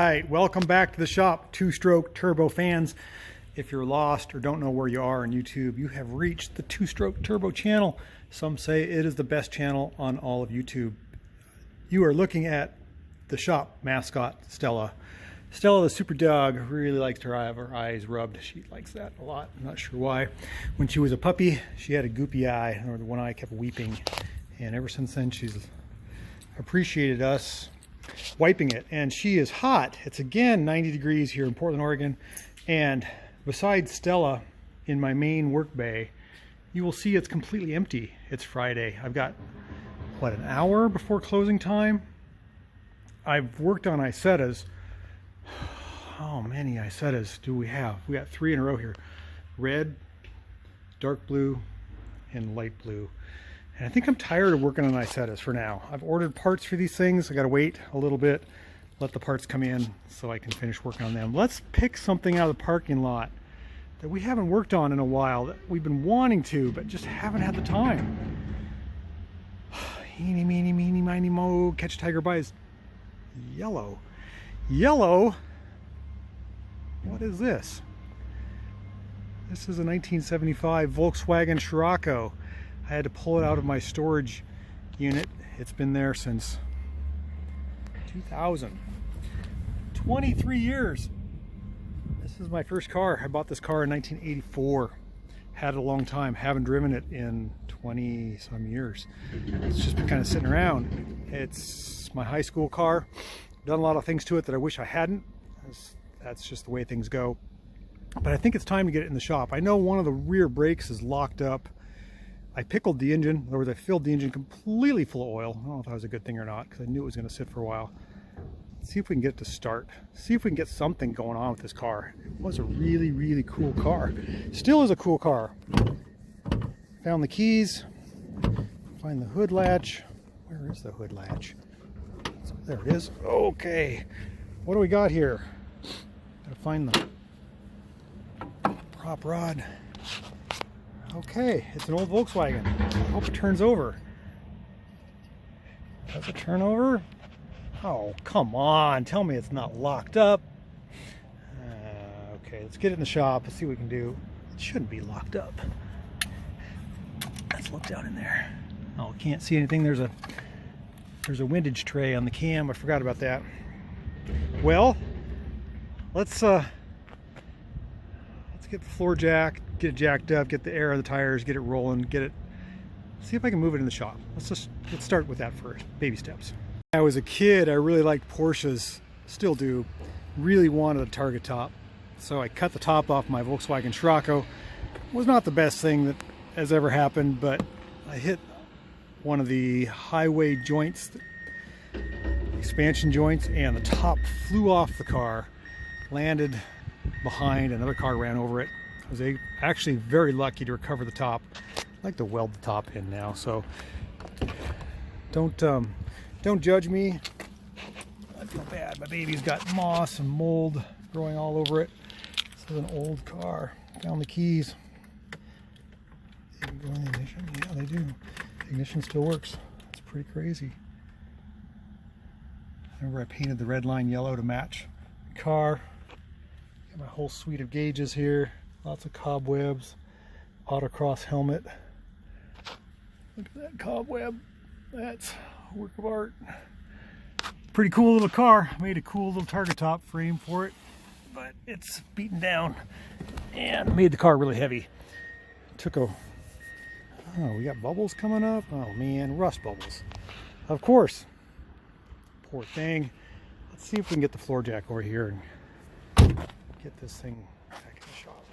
right, welcome back to the shop, two-stroke turbo fans. If you're lost or don't know where you are on YouTube, you have reached the two-stroke turbo channel. Some say it is the best channel on all of YouTube. You are looking at the shop mascot, Stella. Stella, the super dog, really likes to have her eyes rubbed. She likes that a lot. I'm not sure why. When she was a puppy, she had a goopy eye, or the one eye kept weeping. And ever since then, she's appreciated us wiping it. And she is hot. It's again 90 degrees here in Portland, Oregon. And besides Stella in my main work bay, you will see it's completely empty. It's Friday. I've got, what, an hour before closing time? I've worked on isettas. How many isettas do we have? We got 3 in a row here. Red, dark blue, and light blue. And I think I'm tired of working on isettas for now. I've ordered parts for these things. I gotta wait a little bit, let the parts come in so I can finish working on them. Let's pick something out of the parking lot that we haven't worked on in a while, that we've been wanting to, but just haven't had the time. Eeny, meeny, meeny, miny, mo, catch a tiger by his yellow. Yellow? What is this? This is a 1975 Volkswagen Scirocco. I had to pull it out of my storage unit. It's been there since 2000. 23 years. This is my first car. I bought this car in 1984. Had it a long time. Haven't driven it in 20 some years. It's just been kind of sitting around. It's my high school car. Done a lot of things to it that I wish I hadn't. That's just the way things go. But I think it's time to get it in the shop. I know one of the rear brakes is locked up. I pickled the engine. In other words, I filled the engine completely full of oil. I don't know if that was a good thing or not, because I knew it was going to sit for a while. Let's see if we can get it to start. See if we can get something going on with this car. It was a really, really cool car. Still is a cool car. Found the keys. Find the hood latch. Where is the hood latch? So there it is. Okay. What do we got here? Gotta find the prop rod. Okay, it's an old Volkswagen. I hope it turns over. Does it turn over? Oh, come on. Tell me it's not locked up. Okay, let's get it in the shop. Let's see what we can do. It shouldn't be locked up. Let's look down in there. Oh, can't see anything. There's a windage tray on the cam. I forgot about that. Well, let's get the floor jack, get it jacked up, get the air of the tires, get it rolling, see if I can move it in the shop. Let's start with that first, baby steps. When I was a kid, I really liked Porsches, still do, really wanted a target top. So I cut the top off my Volkswagen Scirocco. It was not the best thing that has ever happened, but I hit one of the highway joints, expansion joints, and the top flew off the car, landed behind, another car ran over it. I was actually very lucky to recover the top. I like to weld the top in now, so don't judge me. I feel bad. My baby's got moss and mold growing all over it. This is an old car. Found the keys. They go in the ignition. Yeah, they do. The ignition still works. It's pretty crazy. Remember, I painted the red line yellow to match the car. Got my whole suite of gauges here. Lots of cobwebs. Autocross helmet. Look at that cobweb. That's a work of art. Pretty cool little car. Made a cool little target top frame for it, but it's beaten down and made the car really heavy. Oh, we got bubbles coming up. Oh man, rust bubbles. Of course. Poor thing. Let's see if we can get the floor jack over here and get this thing back in the shop.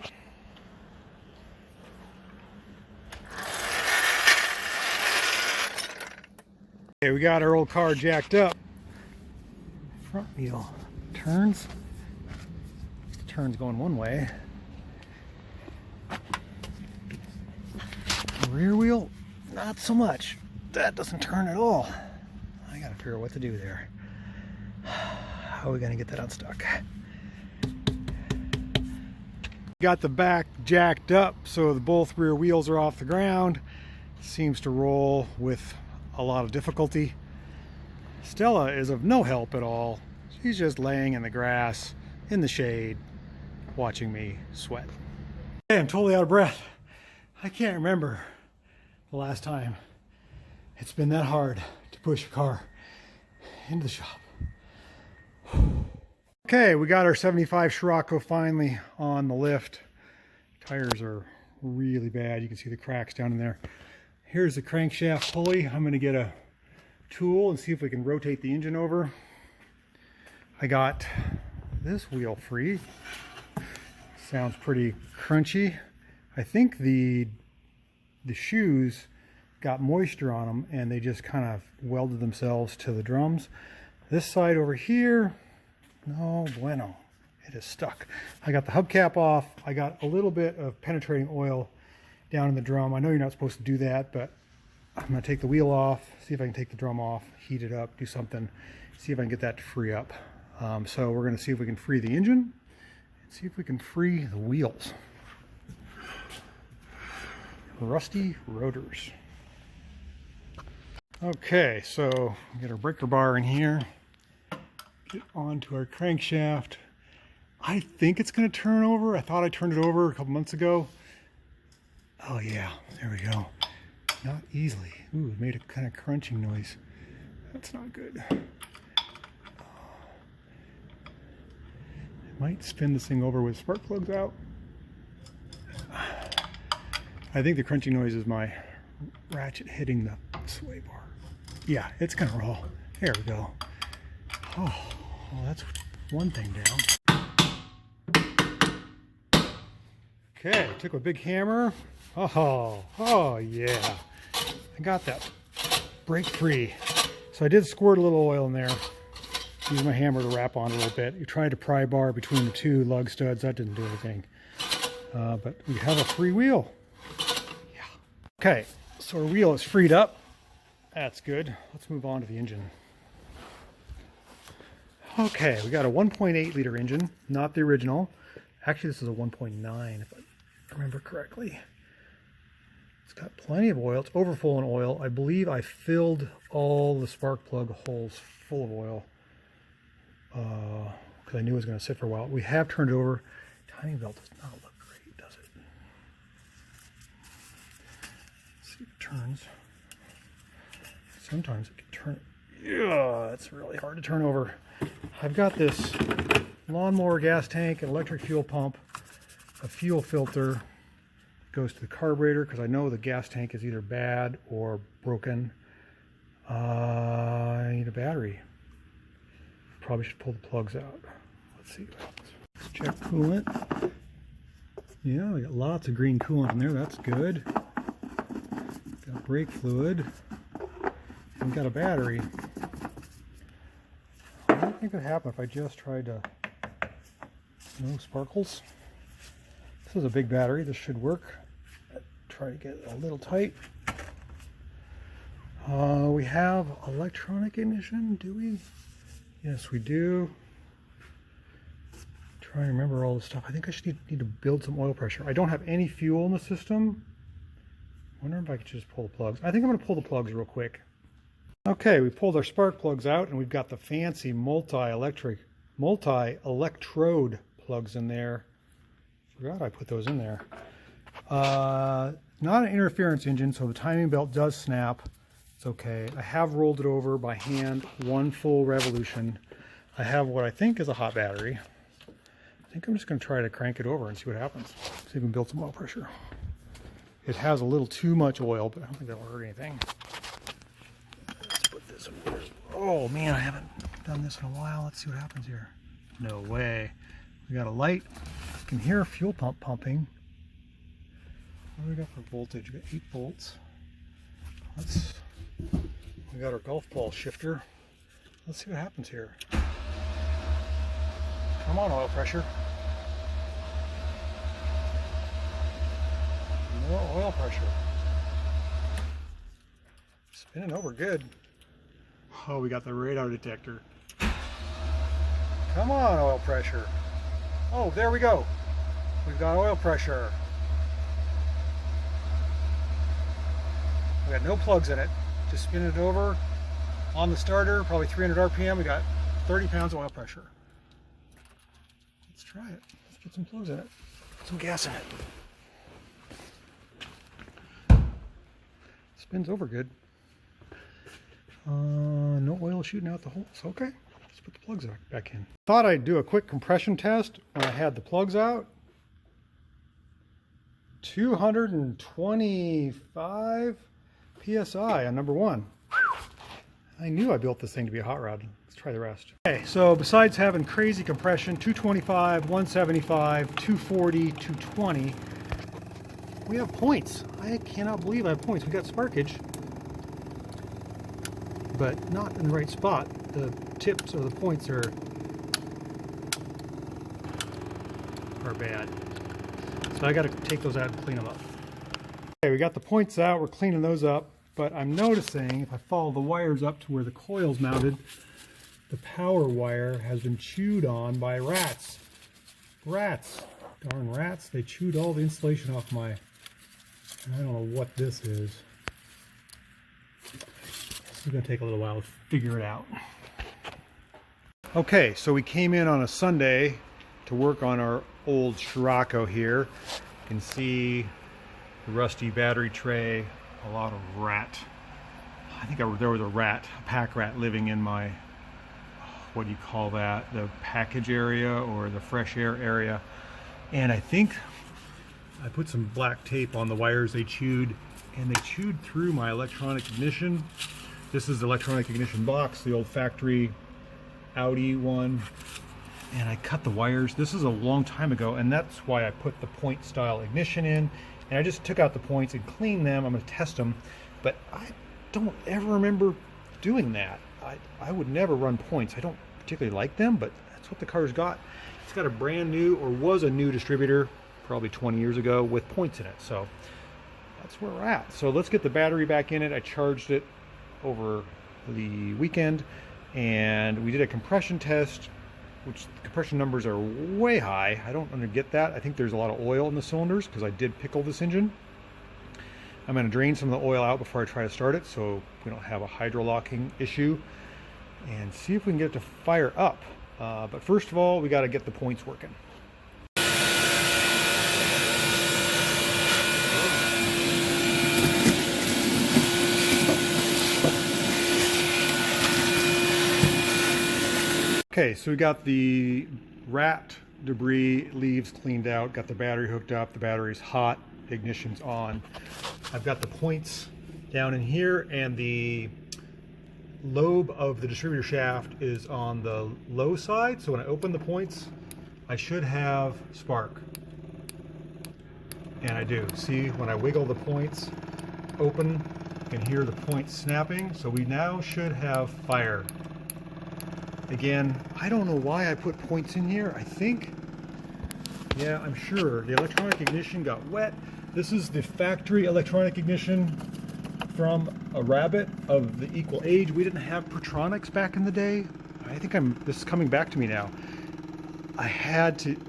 Okay, we got our old car jacked up. Front wheel turns. The turn's going one way. The rear wheel, not so much. That doesn't turn at all. I gotta figure out what to do there. How are we gonna get that unstuck? Got the back jacked up so the both rear wheels are off the ground. Seems to roll with a lot of difficulty. Stella is of no help at all. He's just laying in the grass, in the shade, watching me sweat. Hey, I'm totally out of breath. I can't remember the last time it's been that hard to push a car into the shop. Okay, we got our 75 Scirocco finally on the lift. Tires are really bad. You can see the cracks down in there. Here's the crankshaft pulley. I'm going to get a tool and see if we can rotate the engine over. I got this wheel free. Sounds pretty crunchy. I think the shoes got moisture on them and they just kind of welded themselves to the drums. This side over here, no bueno, it is stuck. I got the hubcap off. I got a little bit of penetrating oil down in the drum. I know you're not supposed to do that, but I'm going to take the wheel off, see if I can take the drum off, heat it up, do something, see if I can get that to free up. So we're going to see if we can free the engine and see if we can free the wheels. Rusty rotors. Okay, so get our breaker bar in here. Get onto our crankshaft. I think it's going to turn over. I thought I turned it over a couple months ago. Oh yeah, there we go. Not easily. Ooh, it made a kind of crunching noise. That's not good. I might spin this thing over with spark plugs out. I think the crunching noise is my ratchet hitting the sway bar. Yeah, it's going to roll. There we go. Oh, well, that's one thing down. Okay, took a big hammer. Oh yeah. I got that brake free. So I did squirt a little oil in there. Use my hammer to wrap on a little bit. You tried to pry bar between the two lug studs. That didn't do anything. But we have a free wheel. Yeah. Okay, so our wheel is freed up. That's good. Let's move on to the engine. Okay, we got a 1.8 liter engine, not the original. Actually, this is a 1.9 if I remember correctly. It's got plenty of oil. It's overfull in oil. I believe I filled all the spark plug holes full of oil because I knew it was going to sit for a while. We have turned it over. Timing belt does not look great, does it? Let's see if it turns. Sometimes it can turn. Yeah, it's really hard to turn over. I've got this lawnmower gas tank, an electric fuel pump, a fuel filter. Goes to the carburetor because I know the gas tank is either bad or broken. I need a battery. Probably should pull the plugs out. Let's see what happens. Let's check coolant. Yeah, we got lots of green coolant in there. That's good. Got brake fluid. And got a battery. What do you think would happen if I just tried to... No sparkles. This is a big battery. This should work. Try to get it a little tight. We have electronic ignition, do we? Yes, we do. Try and remember all this stuff. I think I should need to build some oil pressure. I don't have any fuel in the system. I wonder if I could just pull the plugs. I think I'm going to pull the plugs real quick. Okay, we pulled our spark plugs out and we've got the fancy multi-electrode plugs in there. Forgot I put those in there. Not an interference engine, so the timing belt does snap. It's okay. I have rolled it over by hand, one full revolution. I have what I think is a hot battery. I think I'm just going to try to crank it over and see what happens. See if we can build some oil pressure. It has a little too much oil, but I don't think that'll hurt anything. Let's put this in there. Oh man, I haven't done this in a while. Let's see what happens here. No way. We got a light. You can hear a fuel pump pumping. What do we got for voltage? We got 8 volts. We got our golf ball shifter. Let's see what happens here. Come on, oil pressure. More oil pressure. Spinning over good. Oh, we got the radar detector. Come on, oil pressure. Oh, there we go. We've got oil pressure. We got no plugs in it. Just spinning it over on the starter, probably 300 RPM. We got 30 pounds of oil pressure. Let's try it. Let's get some plugs in it. Put some gas in it. Spins over good. No oil shooting out the holes. Okay, let's put the plugs back in. Thought I'd do a quick compression test when I had the plugs out. 225 PSI on number one. I knew I built this thing to be a hot rod. Let's try the rest. Okay, so besides having crazy compression, 225, 175, 240, 220, we have points. I cannot believe I have points. We got sparkage, but not in the right spot. The tips or the points are bad. So I got to take those out and clean them up. Okay, we got the points out. We're cleaning those up, but I'm noticing if I follow the wires up to where the coil's mounted, the power wire has been chewed on by rats. Rats. Darn rats. They chewed all the insulation off my... I don't know what this is. This is going to take a little while to figure it out. Okay, so we came in on a Sunday to work on our old Scirocco here. You can see the rusty battery tray, a lot of rat. I think there was a pack rat living in my, what do you call that? The package area or the fresh air area. And I think I put some black tape on the wires they chewed, and they chewed through my electronic ignition. This is the electronic ignition box, the old factory Audi one. And I cut the wires. This is a long time ago, and that's why I put the point style ignition in. And I just took out the points and cleaned them. I'm going to test them, but I don't ever remember doing that. I would never run points. I don't particularly like them, but that's what the car's got. It's got a brand new, or was a new distributor, probably 20 years ago, with points in it. So that's where we're at. So let's get the battery back in it. I charged it over the weekend, and we did a compression test, which the compression numbers are way high. I don't get that. I think there's a lot of oil in the cylinders because I did pickle this engine. I'm going to drain some of the oil out before I try to start it so we don't have a hydrolocking issue, and see if we can get it to fire up. But first of all, we got to get the points working. Okay, so we got the rat debris leaves cleaned out, got the battery hooked up, the battery's hot, ignition's on. I've got the points down in here, and the lobe of the distributor shaft is on the low side, so when I open the points, I should have spark. And I do. See, when I wiggle the points open, you can hear the points snapping, so we now should have fire. Again, I don't know why I put points in here. I think, yeah, I'm sure the electronic ignition got wet. This is the factory electronic ignition from a Rabbit of the equal age. We didn't have Pertronics back in the day. I think this is coming back to me now. I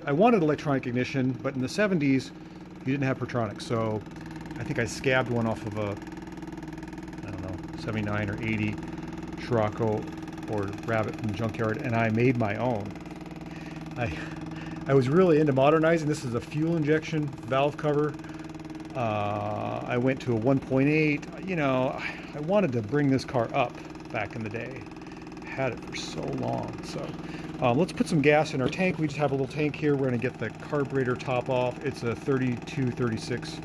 wanted electronic ignition, but in the 70s, you didn't have Pertronics. So I think I scabbed one off of a, I don't know, 79 or 80 Scirocco or Rabbit from the junkyard, and I made my own. I was really into modernizing. This is a fuel injection valve cover. I went to a 1.8. You know, I wanted to bring this car up back in the day. Had it for so long. So let's put some gas in our tank. We just have a little tank here. We're going to get the carburetor top off. It's a 3236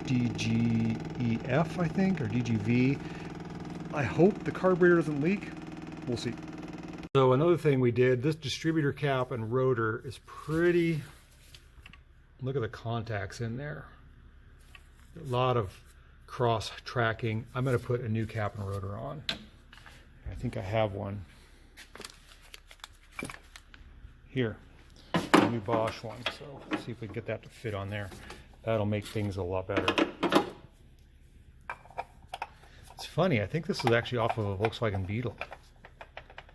DGEF, I think, or DGV. I hope the carburetor doesn't leak. We'll see. So another thing we did, this distributor cap and rotor is pretty, look at the contacts in there. A lot of cross tracking. I'm going to put a new cap and rotor on. I think I have one here, a new Bosch one. So let's see if we can get that to fit on there. That'll make things a lot better. It's funny, I think this is actually off of a Volkswagen Beetle.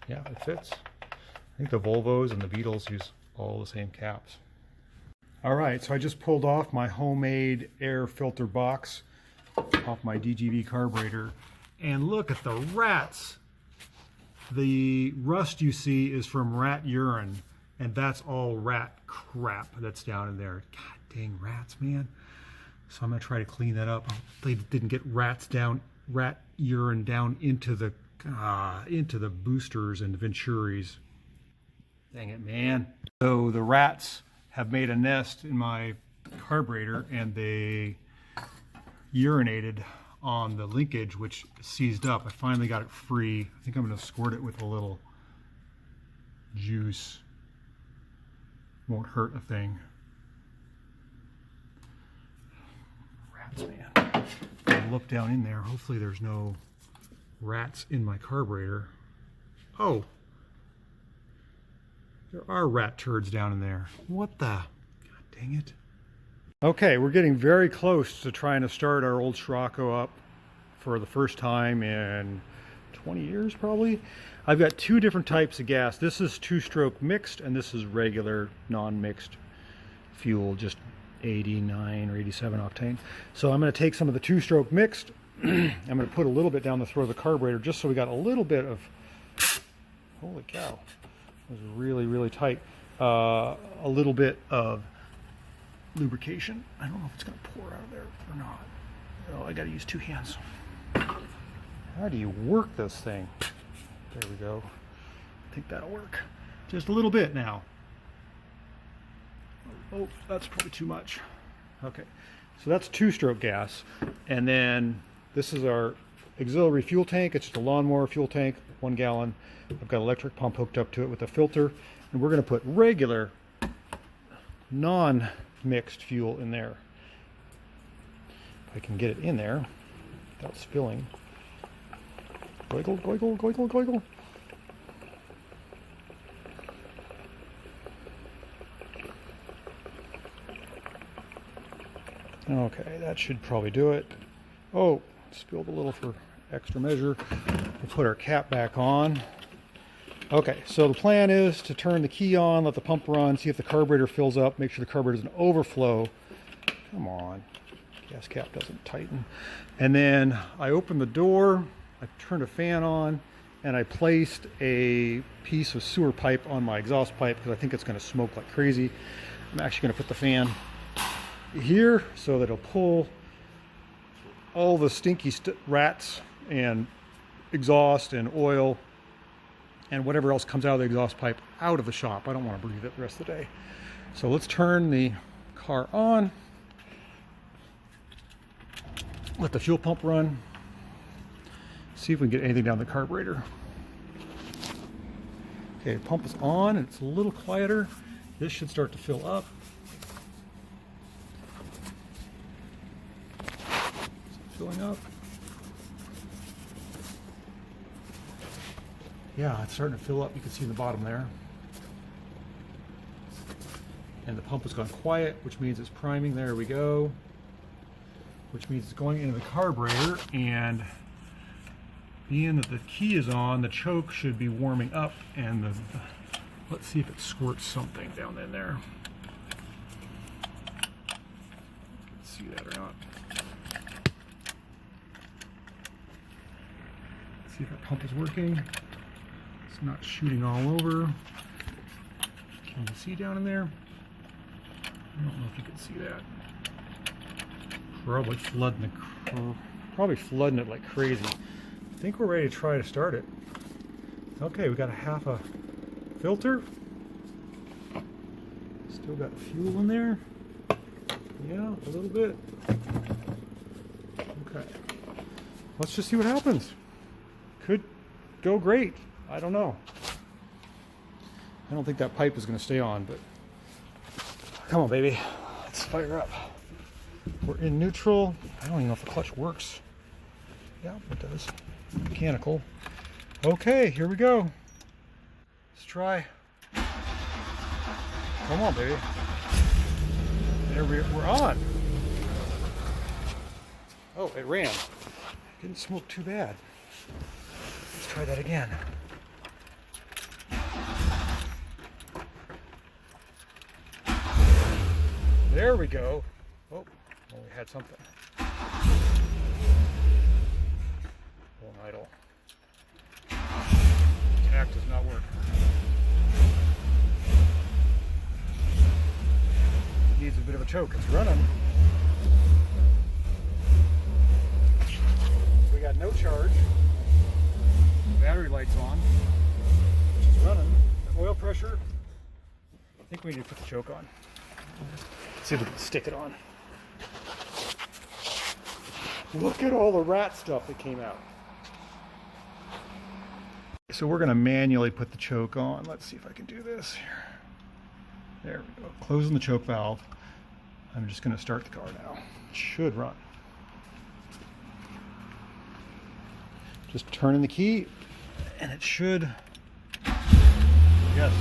Yeah, it fits. I think the Volvos and the Beetles use all the same caps. All right, so I just pulled off my homemade air filter box off my DGV carburetor, and look at the rats. The rust you see is from rat urine, and that's all rat crap that's down in there. God dang rats, man. So I'm gonna try to clean that up. They didn't get rat urine down into the boosters and the Venturis. Dang it, man. So the rats have made a nest in my carburetor, and they urinated on the linkage, which seized up. I finally got it free. I think I'm going to squirt it with a little juice. Won't hurt a thing. Rats, man. I'll look down in there. Hopefully there's no rats in my carburetor. Oh, there are rat turds down in there. What the? God dang it. Okay, we're getting very close to trying to start our old Scirocco up for the first time in 20 years probably. I've got two different types of gas. This is two-stroke mixed, and this is regular non-mixed fuel, just 89 or 87 octane. So I'm going to take some of the two-stroke mixed. I'm going to put a little bit down the throat of the carburetor just so we got a little bit of, holy cow, it was really, really tight. A little bit of lubrication. I don't know if it's going to pour out of there or not. Oh, I got to use two hands. How do you work this thing? There we go. I think that'll work. Just a little bit now. Oh, that's probably too much. Okay, so that's two-stroke gas. And then this is our auxiliary fuel tank. It's just a lawnmower fuel tank, 1 gallon. I've got an electric pump hooked up to it with a filter. And we're going to put regular, non-mixed fuel in there. If I can get it in there without spilling. Goigle, goigle, goigle, goigle. Okay, that should probably do it. Oh, spilled a little for extra measure. We'll put our cap back on. Okay, so the plan is to turn the key on, let the pump run, see if the carburetor fills up, make sure the carburetor doesn't overflow. Come on, gas cap doesn't tighten. And then I opened the door, I turned a fan on, and I placed a piece of sewer pipe on my exhaust pipe because I think it's going to smoke like crazy. I'm actually going to put the fan here so that it'll pull all the stinky rats and exhaust and oil and whatever else comes out of the exhaust pipe out of the shop. I don't want to breathe it the rest of the day. So let's turn the car on, let the fuel pump run, see if we can get anything down the carburetor. Okay, the pump is on, it's a little quieter. This should start to fill up. Filling up. Yeah, it's starting to fill up. You can see in the bottom there. And the pump has gone quiet, which means it's priming. There we go. Which means it's going into the carburetor, and being that the key is on, the choke should be warming up, and let's see if it squirts something down in there. Let's see that or not. See if our pump is working. It's not shooting all over. Can you see down in there? I don't know if you can see that. Probably flooding it like crazy. I think we're ready to try to start it. Okay, we got a half a filter. Still got fuel in there. Yeah, a little bit. Okay. Let's just see what happens. Could go great. I don't know. I don't think that pipe is going to stay on, but come on, baby. Let's fire up. We're in neutral. I don't even know if the clutch works. Yeah, it does. Mechanical. Okay, here we go. Let's try. Come on, baby. There we're on. Oh, it ran. Didn't smoke too bad. Let's try that again. There we go. Oh, well, we had something. Pulling idle. Act does not work. Needs a bit of a choke. It's running. We got no charge. Battery light's on. Which is running. The oil pressure. I think we need to put the choke on. Let's see if we can stick it on. Look at all the rat stuff that came out. So we're going to manually put the choke on. Let's see if I can do this here. There we go. Closing the choke valve. I'm just going to start the car now. It should run. Just turning the key and it should. Yes.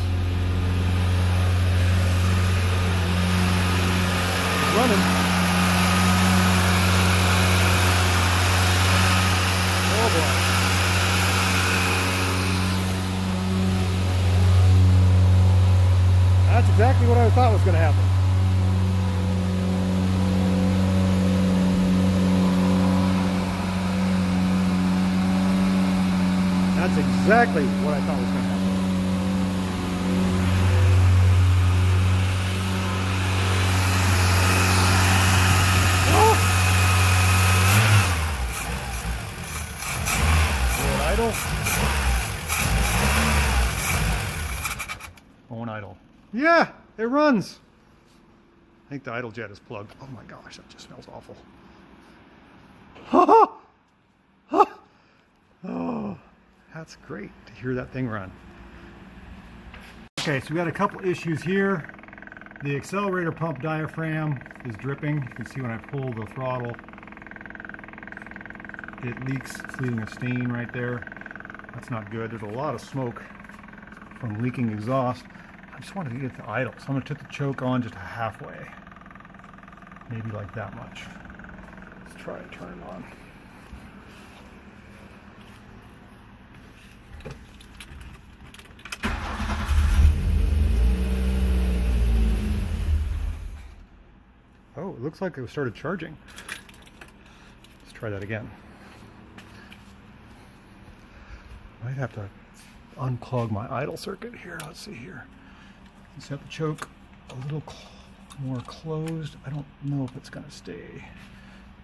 It's running. Oh boy. That's exactly what I thought was going to happen. That's exactly what I thought was going to happen. Oh! Going idle. Yeah, it runs. I think the idle jet is plugged. Oh my gosh, that just smells awful. Oh, that's great to hear that thing run. Okay, so we got a couple issues here. The accelerator pump diaphragm is dripping. You can see when I pull the throttle, it leaks. It's leaving a stain right there. That's not good. There's a lot of smoke from leaking exhaust. I just wanted to get it to idle, so I'm going to put the choke on just halfway. Maybe like that much. Let's try and turn it on. Oh, it looks like it started charging. Let's try that again. Might have to unplug my idle circuit here. Let's see here. Set the choke a little more closed. I don't know if it's going to stay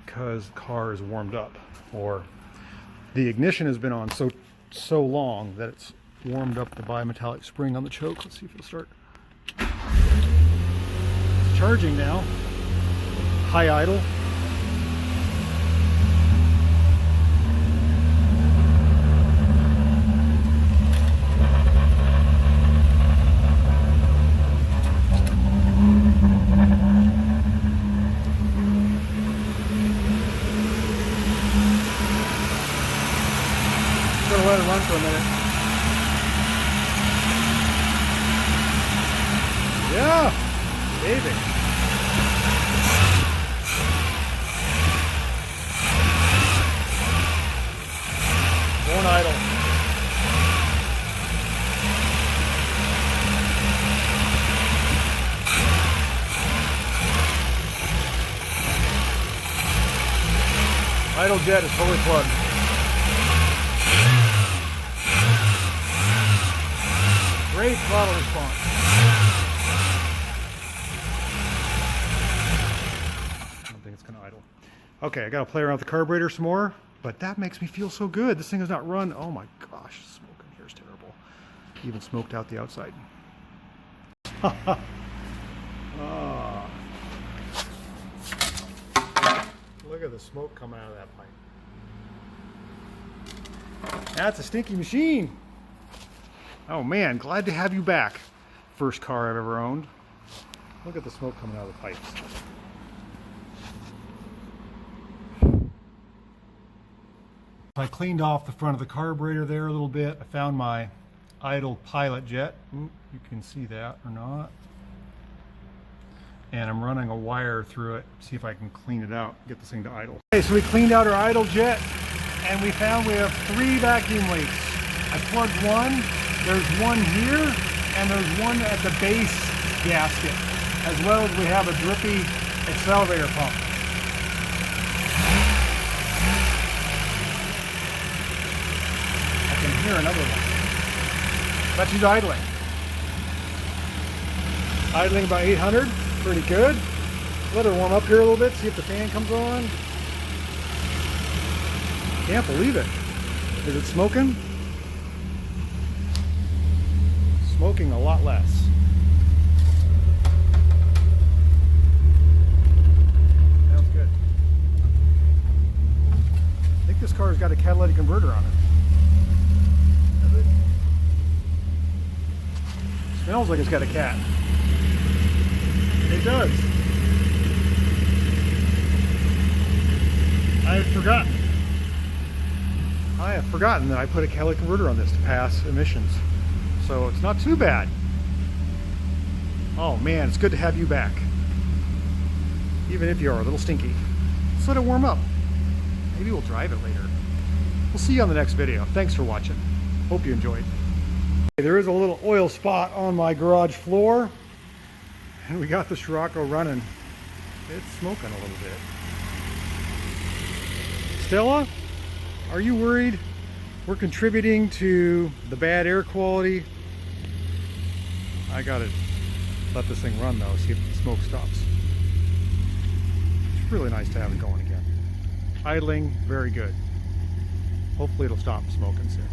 because the car is warmed up, or the ignition has been on so long that it's warmed up the bimetallic spring on the choke. Let's see if it'll start. It's charging now. High idle. Gonna let it run for a minute. Yeah, baby. Going idle. Idle jet is fully plugged. Great throttle response. I don't think it's going to idle. Okay, I got to play around with the carburetor some more, but that makes me feel so good. This thing has not run. Oh my gosh, smoke in here is terrible. Even smoked out the outside. Look at the smoke coming out of that pipe. That's a stinky machine. Oh man, glad to have you back. First car I've ever owned. Look at the smoke coming out of the pipes. I cleaned off the front of the carburetor there a little bit. I found my idle pilot jet. Ooh, you can see that or not. And I'm running a wire through it, see if I can clean it out, get this thing to idle. Okay, so we cleaned out our idle jet, and we found we have 3 vacuum leaks. I plugged one, there's one here, and there's one at the base gasket, as well as we have a drippy accelerator pump. I can hear another one. That's who's idling. Idling about 800, pretty good. Let her warm up here a little bit, see if the fan comes on. Can't believe it. Is it smoking? Smoking a lot less. Sounds good. I think this car's got a catalytic converter on it. Does it? Smells like it's got a cat. It does. I have forgotten that I put a catalytic converter on this to pass emissions. So it's not too bad. Oh man, it's good to have you back. Even if you are a little stinky. Let's let it warm up. Maybe we'll drive it later. We'll see you on the next video. Thanks for watching. Hope you enjoyed. There is a little oil spot on my garage floor. And we got the Scirocco running. It's smoking a little bit. Stella, are you worried we're contributing to the bad air quality? I gotta let this thing run though, see if the smoke stops. It's really nice to have it going again. Idling, very good. Hopefully it'll stop smoking soon.